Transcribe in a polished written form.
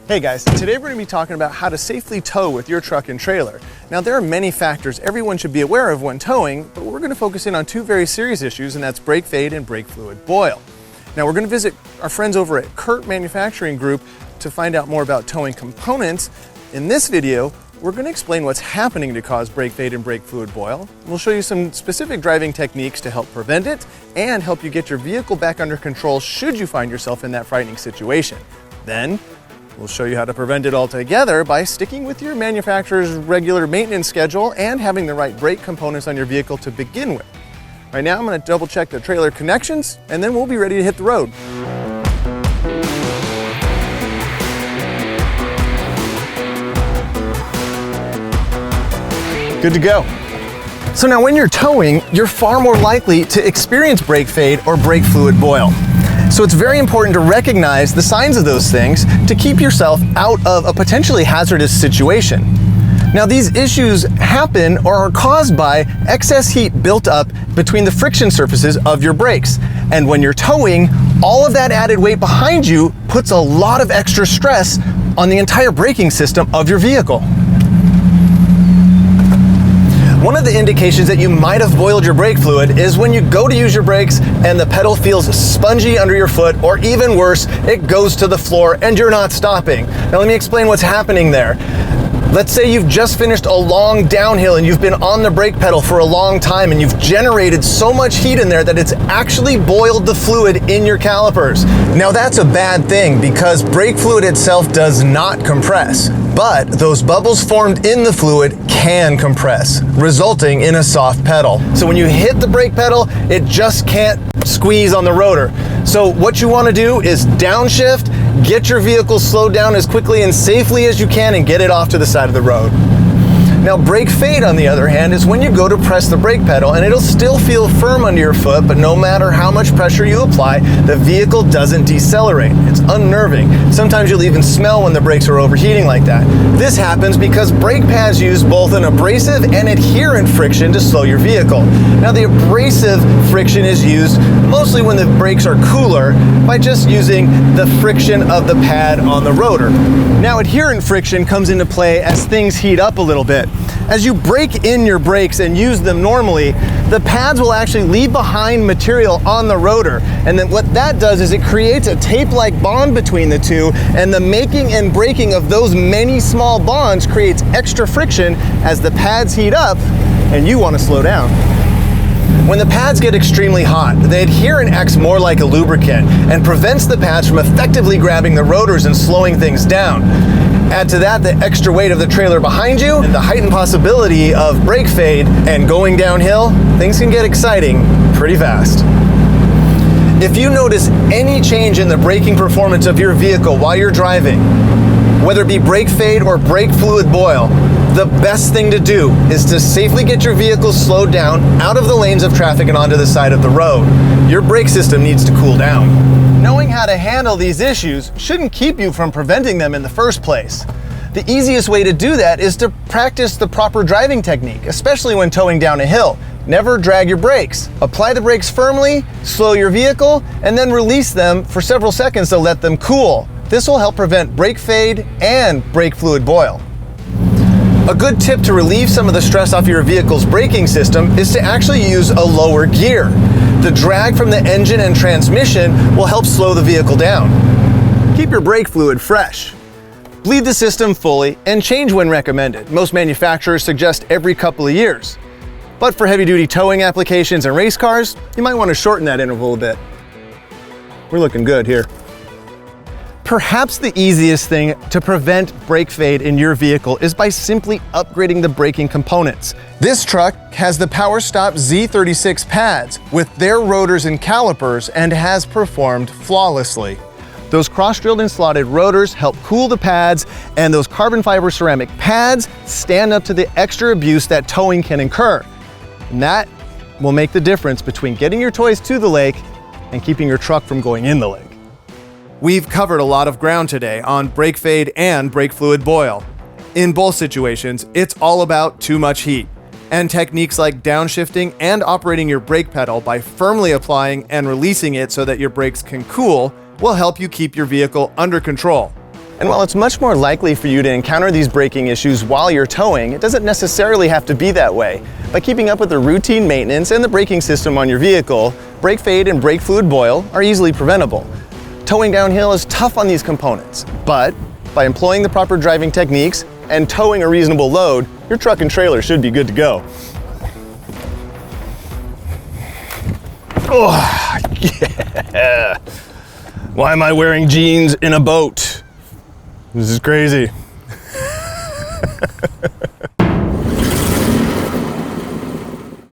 Hey guys, today we're going to be talking about how to safely tow with your truck and trailer. Now there are many factors everyone should be aware of when towing, but we're going to focus in on two very serious issues, and that's brake fade and brake fluid boil. Now we're going to visit our friends over at CURT Manufacturing Group to find out more about towing components. In this video, we're going to explain what's happening to cause brake fade and brake fluid boil. We'll show you some specific driving techniques to help prevent it and help you get your vehicle back under control should you find yourself in that frightening situation. Then, we'll show you how to prevent it altogether by sticking with your manufacturer's regular maintenance schedule and having the right brake components on your vehicle to begin with. Right now, I'm going to double check the trailer connections, and then we'll be ready to hit the road. Good to go. So now when you're towing, you're far more likely to experience brake fade or brake fluid boil. So it's very important to recognize the signs of those things to keep yourself out of a potentially hazardous situation. Now these issues happen or are caused by excess heat built up between the friction surfaces of your brakes. And when you're towing, all of that added weight behind you puts a lot of extra stress on the entire braking system of your vehicle. One of the indications that you might have boiled your brake fluid is when you go to use your brakes and the pedal feels spongy under your foot, or even worse, it goes to the floor and you're not stopping. Now let me explain what's happening there. Let's say you've just finished a long downhill and you've been on the brake pedal for a long time and you've generated so much heat in there that it's actually boiled the fluid in your calipers. Now that's a bad thing because brake fluid itself does not compress, but those bubbles formed in the fluid can compress, resulting in a soft pedal. So when you hit the brake pedal, it just can't squeeze on the rotor. So what you want to do is downshift, get your vehicle slowed down as quickly and safely as you can, and get it off to the side of the road. Now brake fade, on the other hand, is when you go to press the brake pedal and it'll still feel firm under your foot, but no matter how much pressure you apply, the vehicle doesn't decelerate. It's unnerving. Sometimes you'll even smell when the brakes are overheating like that. This happens because brake pads use both an abrasive and adherent friction to slow your vehicle. Now the abrasive friction is used mostly when the brakes are cooler by just using the friction of the pad on the rotor. Now adherent friction comes into play as things heat up a little bit. As you brake in your brakes and use them normally, the pads will actually leave behind material on the rotor. And then what that does is it creates a tape-like bond between the two, and the making and breaking of those many small bonds creates extra friction as the pads heat up and you want to slow down. When the pads get extremely hot, the adherent acts more like a lubricant and prevents the pads from effectively grabbing the rotors and slowing things down. Add to that the extra weight of the trailer behind you and the heightened possibility of brake fade, and going downhill, things can get exciting pretty fast. If you notice any change in the braking performance of your vehicle while you're driving, whether it be brake fade or brake fluid boil, the best thing to do is to safely get your vehicle slowed down out of the lanes of traffic and onto the side of the road. Your brake system needs to cool down. Knowing how to handle these issues shouldn't keep you from preventing them in the first place. The easiest way to do that is to practice the proper driving technique, especially when towing down a hill. Never drag your brakes. Apply the brakes firmly, slow your vehicle, and then release them for several seconds to let them cool. This will help prevent brake fade and brake fluid boil. A good tip to relieve some of the stress off your vehicle's braking system is to actually use a lower gear. The drag from the engine and transmission will help slow the vehicle down. Keep your brake fluid fresh. Bleed the system fully and change when recommended. Most manufacturers suggest every couple of years. But for heavy-duty towing applications and race cars, you might want to shorten that interval a bit. We're looking good here. Perhaps the easiest thing to prevent brake fade in your vehicle is by simply upgrading the braking components. This truck has the PowerStop Z36 pads with their rotors and calipers and has performed flawlessly. Those cross-drilled and slotted rotors help cool the pads, and those carbon fiber ceramic pads stand up to the extra abuse that towing can incur. And that will make the difference between getting your toys to the lake and keeping your truck from going in the lake. We've covered a lot of ground today on brake fade and brake fluid boil. In both situations, it's all about too much heat, and techniques like downshifting and operating your brake pedal by firmly applying and releasing it so that your brakes can cool will help you keep your vehicle under control. And while it's much more likely for you to encounter these braking issues while you're towing, it doesn't necessarily have to be that way. By keeping up with the routine maintenance and the braking system on your vehicle, brake fade and brake fluid boil are easily preventable. Towing downhill is tough on these components, but by employing the proper driving techniques and towing a reasonable load, your truck and trailer should be good to go. Oh, yeah. Why am I wearing jeans in a boat? This is crazy.